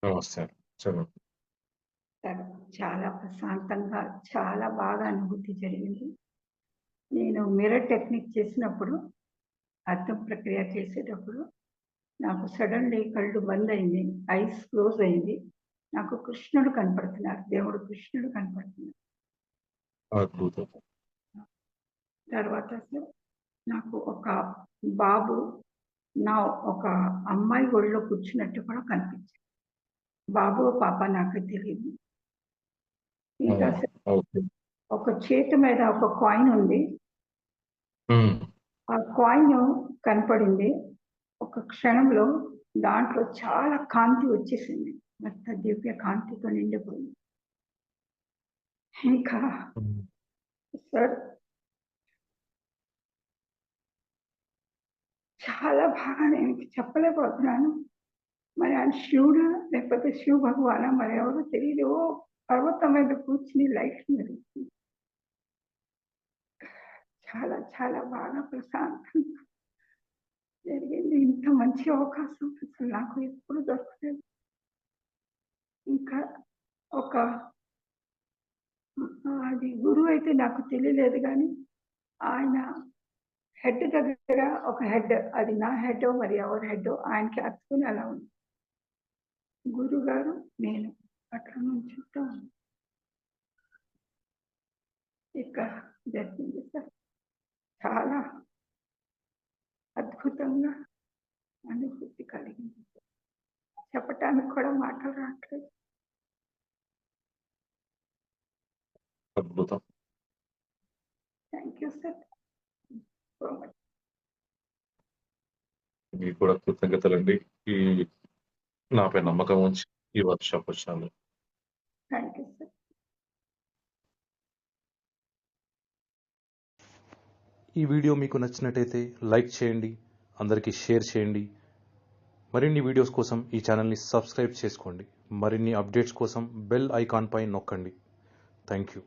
నమస్తే. చెప్పండి. తను చాలా ప్రశాంతంగా, చాలా బాగా అనుభూతి జరిగింది. నేను మిర్రర్ టెక్నిక్ చేసినప్పుడు, అద్దం ప్రక్రియ చేసేటప్పుడు, నాకు సడెన్‌లీ కళ్ళు బందయింది. ఐస్ క్లోజ్ అయింది. నాకు కృష్ణుడు కనపడుతున్నారు. దేవుడు కృష్ణుడు కనపడుతున్నారు. అద్భుతం. తర్వాత అసలు నాకు ఒక బాబు నా ఒక అమ్మాయి ఒడిలో కూర్చున్నట్టు కూడా కనిపించారు. బాబో, పాప నాకు తెలీదు. ఆ! ఇంకా అసలు ఓకే. ఒక చేతి మీద ఒక కాయిన్ ఉంది. హ్మ్. ఆ కాయిను కనపడింది. ఒక క్షణంలో దాంట్లో చాలా కాంతి వచ్చేసింది. మొత్తం దివ్య కాంతితో నిండిపోయింది. ఇంకా హ్మ్. సార్ చాలా బాగా నేను చెప్పలేకపోతున్నాను. మరి ఆయన శివుడా? లేకపోతే శివ భగవానా? మరెవరో తెలీదు. ఓ పర్వతం మీద కూర్చొని లైట్స్ మెరుస్తుంది. చాలా చాలా బాగా ప్రశాంతంగా జరిగింది. ఇంత మంచి అవకాశం అసలు నాకు ఎప్పుడు దొరకలేదు. ఇంకా ఒక అది గురువైతే నాకు తెలియలేదు గానీ, ఆయన హెడ్ దగ్గర ఒక హెడ్, అది నా హెడ్డో మరి ఎవరి హెడ్డో ఆయనకి అతుకుని అలా ఉంది. గురుగారు, నేను అట్లా నుంచుంటూ ఉన్నా. ఇక జరిగింది సార్. చాలా అద్భుతంగా అనుభూతి కలిగింది. చెప్పటానికి కూడా మాటలు రావట్లేదు. అద్భుతం. Thank you sir. So much. మీకు కూడా కృతజ్ఞతలండి. ఈ నాపై నమ్మకం ఉంచి ఈ వర్క్‌షాప్ వచ్చినందుకు. Thank you sir. ఈ వీడియో మీకు నచ్చినట్టయితే లైక్ చేయండి, అందరికీ షేర్ చేయండి. మరిన్ని వీడియోస్ కోసం ఈ ఛానల్ని సబ్స్క్రైబ్ చేసుకోండి. మరిన్ని అప్డేట్స్ కోసం బెల్ ఐకాన్పై నొక్కండి. Thank you.